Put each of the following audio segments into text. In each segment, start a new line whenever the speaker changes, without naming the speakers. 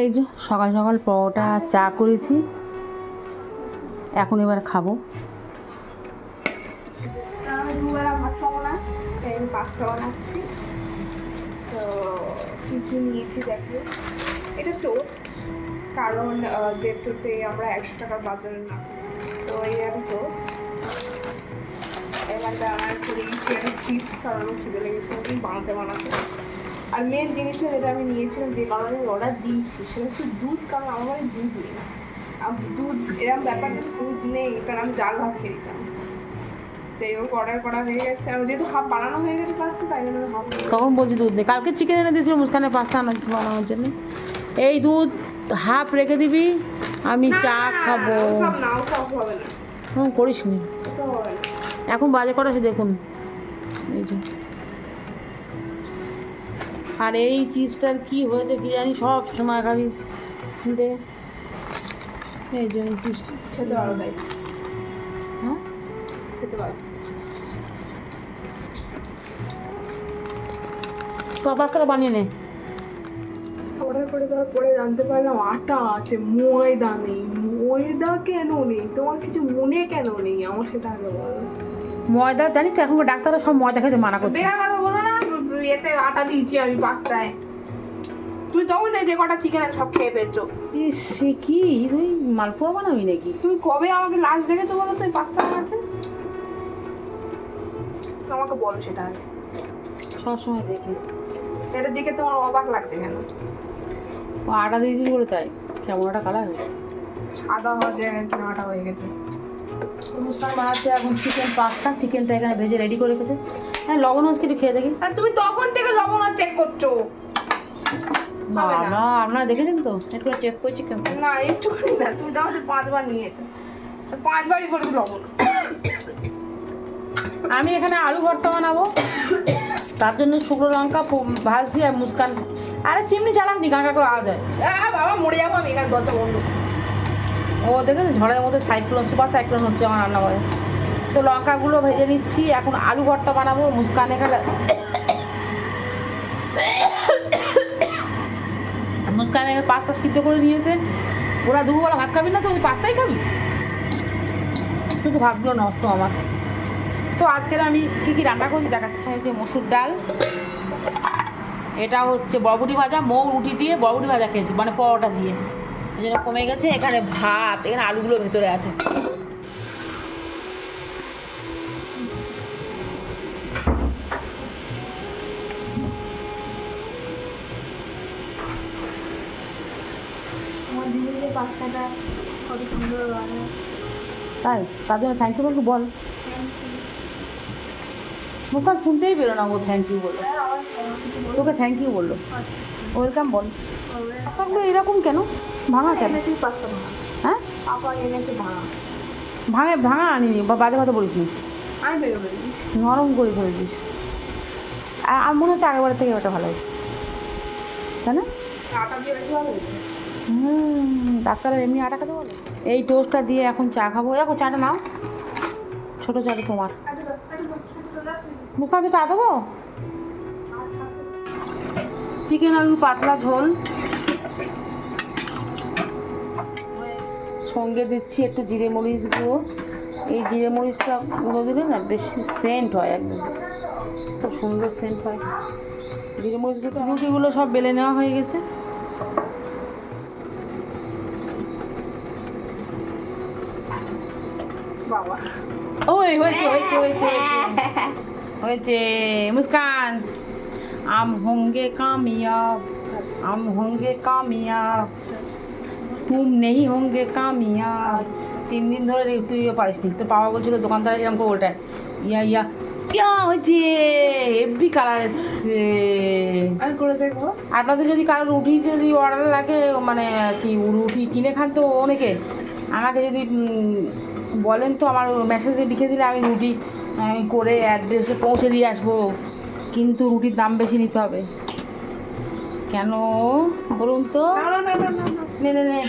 এই যে সকাল সকাল পরোটা চা করেছি, এখন এবার খাবো।
দুবেলা ভাত খাবো না, তাই আমি পাস্তা বানাচ্ছি। তো কী কী নিয়েছি দেখো, এটা টোস্ট, কারণ জেপ্টোতে আমরা 100 টাকার বাজারে না, তো এই একটা টোস্ট। এবার আমার দিয়েছি একটা চিপস, কারণ আমার খিদে লেগেছে বানাতে। আর মেন জিনিসটা যেটা আমি নিয়েছিলাম, যে কারণে আমি অর্ডার দিয়েছি, সেটা হচ্ছে দুধ, কারণ আমার বাড়ি দুধ নেই। আর দুধ এরকম ব্যাপারটা, দুধ নেই, কারণ আমি ডাল ভাত খেয়ে দিতাম। যাই হোক, অর্ডার করা হয়ে গেছে, আর যেহেতু হাফ বানানো হয়ে গেছে পাস্তা, তাই জন্য হাফ।
তখন বলছি দুধ নেই, কালকে চিকেন এনে দিয়েছিল মুস্কানের পাস্তা বানানোর জন্য। এই দুধ হাফ রেখে দিবি, আমি চা খাবো।
সব না, সব হবে না,
হুম, করিস নি।
সব হবে না।
এখন বাজে কটা আছে দেখুন, এই যে। আর এই চিজটার কি হয়েছে কি জানি, সব সময় খালি দে। এই যে এই চিজটা
খেতে পারো, তাই
হ্যাঁ
খেতে পারো।
পাস্তাটা বানিয়ে নে।
অর্ডার করে দেওয়ার পরে জানতে পারলাম আটা আছে, ময়দা নেই। ময়দা কেন নেই? তোমার কিছু মনে কেন নেই আমার, সেটা আগে বলো।
ময়দা জানিস তো, এখনকার ডাক্তাররা সব ময়দা খেতে মানা করছে।
বেকার কথা বলো না, এতে আটা দিয়েছি আমি পাস্তায়। তুমি তখন যে কটা চিকেন সব খেয়ে ফেলছো।
ইস, সে কি তুই মালপোয়া বানাবি নাকি?
তুমি কবে আমাকে লাস্ট দেখেছো বলো তো এই পাস্তা বানাতে? আমাকে বলো সেটা আগে।
সবসময় দেখি।
এটার দিকে তোমার অবাক লাগছে কেন?
ও আটা দিয়েছিস বলে তাই কেমন একটা কালার হয়েছে।
সাদা হওয়ার জায়গায় কেন আটা হয়ে গেছে?
অনুষ্ঠান বানাচ্ছে এখন চিকেন পাস্তা, চিকেনটা এখানে ভেজে রেডি করে রেখেছে। হ্যাঁ, লবণ হচ্ছে একটু খেয়ে দেখি।
আর তুমি তখন থেকে লবণ চেক করছো। হবে না।
না, আপনারা দেখেছেন তো, একটু চেক করছি কেমন।
না, একটুখানি না, তুমি তো আমাদের 5 বার নিয়েছো, 5 বারই বলেছো লবণ।
আমি এখানে আলু ভর্তা বানাবো, তার জন্য শুকনো লঙ্কা ভাজছি আর মুস্কান। আরে চিমনি চালান নি, কাঁকা করে আওয়াজ হয়।
বাবা মরে যাবো আমি এখানে, দরজা বন্ধ।
ও দেখেন ঝড়ের মধ্যে সাইক্লোন, সুপার সাইক্লোন হচ্ছে আমার রান্নাঘরে। তো লঙ্কাগুলো ভেজে নিচ্ছি, এখন আলু ভর্তা বানাবো। মুস্কান এখানে মুস্কান এখানে পাস্তা সিদ্ধ করে নিয়েছে। ওরা দুপুরবেলা ভাত খাবি না তো, ওই পাস্তাই খাবি? শুধু ভাতগুলো নষ্ট আমার। তো আজকের আমি কী কী রান্না করছি দেখাচ্ছি। হয়েছে মসুর ডাল, এটা হচ্ছে বরবটি ভাজা, মৌ রুটি দিয়ে বরবটি ভাজা খেয়েছি, মানে পরোটা দিয়ে, এই জন্য কমে গেছে। এখানে ভাত, এখানে আলুগুলো ভেতরে আছে।
আমার দিদির পাস্তাটা কত সুন্দর বানায়।
তাই তার জন্য থ্যাংক ইউ বলবো, বল। মুখটা শুনতেই পেলো না, ও থ্যাংক ইউ বললো, তোকে থ্যাংক ইউ বললো, ওয়েলকাম বল। পাস্তাগুলো এরকম কেন, ভাঙা কেন?
এনেছি পাস্তা ভাঙা,
হ্যাঁ
পাপা এনেছে ভাঙা।
ভাঙা আনিনি বা বাজে কথা বলিস নি,
আমি বেরো বেরি
নরম করে করেছিস। আর মনে হচ্ছে আগেরবার থেকে ওটা ভালো হয়েছে, তাই না?
আটা দিয়ে বেশি ভালো হয়েছে।
ডাক্তারের এমনি আটা খেতে বলে। এই টোস্টটা দিয়ে এখন চা খাবো। দেখো চাটা নাও, ছোটো চাটা তোমার। মুখে চা দেবো। চিকেন আলু পাতলা ঝোল, সঙ্গে দিচ্ছি একটু জিরে মরিচ গুঁড়ো। এই জিরে মরিচটা গুঁড়ো দিলে না বেশি সেন্ট হয়, একদম খুব সুন্দর সেন্ট হয় জিরে মরিচ গুঁড়ো। রুটিগুলো সব বেলে নেওয়া হয়ে গেছে।
বাবা
ওই হয়েছে হয়েছে হয়েছে হয়েছে হয়েছে। মুস্কান, আম হোंगे कामयाब, हम होंगे कामयाब, तुम नहीं होंगे कामयाब। 3 দিন ধরে তুইও পারিস নি, তোর বাবা বলছিল দোকানদার এরকম করে ওটা ইয়া ইয়া ইয়া হয়েছে, হেভি কালার এসছে।
আমি করে দেখবো।
আপনাদের যদি কারো রুটি যদি অর্ডার লাগে, মানে কি রুটি কিনে খান তো অনেকে, আমাকে যদি বলেন তো আমার মেসেজে লিখে দিলে আমি রুটি করে অ্যাড্রেসে পৌঁছে দিয়ে আসবো, কিন্তু রুটির দাম বেশি নিতে হবে। কেন বলুন তো? নে নে নে,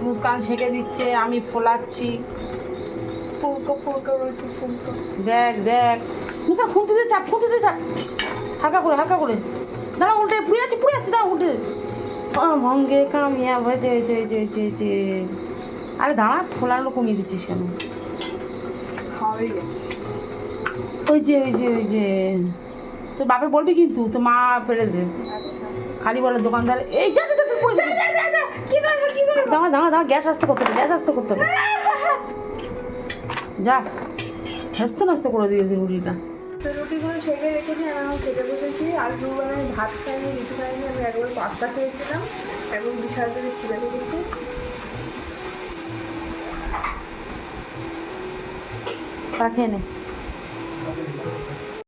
মুস্কান সেঁকে দিচ্ছে, আমি ফোলাচ্ছি।
ফুলকো ফুলকো রয়েছে, ফুলকো।
দেখ দেখ মুস্কান, খুঁটিতে চাপ, খুঁটিতে চাপ, হালকা করে হালকা করে। দাঁড়া, উল্টে পুড়ে যাচ্ছে পুড়ে দাও উঠে ভঙ্গে কামিয়া হয়েছে হয়েছে হয়েছে হয়েছে হয়েছে। আরে দাঁড়া ফোলানো কমিয়ে দিচ্ছিস কেন?
হয়ে গেছে।
ওই যে ওই যে ওই যে তোর বাপের বলবি কিন্তু তোর মা ফেলে দে।
আচ্ছা
খালি বলে দোকানদার এই যা যা যা পড়ে যা
যা, যা, যা, কি করবো কি করবো?
দাঁড়া দাঁড়া দাঁড়া গ্যাস আসতে করতে হবে গ্যাস আসতে করতে হবে যা হাসতে নাস্তে করে দিয়েছি রুটিটা।
তো রুটিগুলো সেকে রেখেছি আর আমি খেতে বসেছি। আর দুবেলায় ভাত খাইনি, কিছু খাইনি, আমি একবার পাস্তা খেয়েছিলাম এবং বিশাল করে খিদে লেগেছে।
তা খেয়ে নে।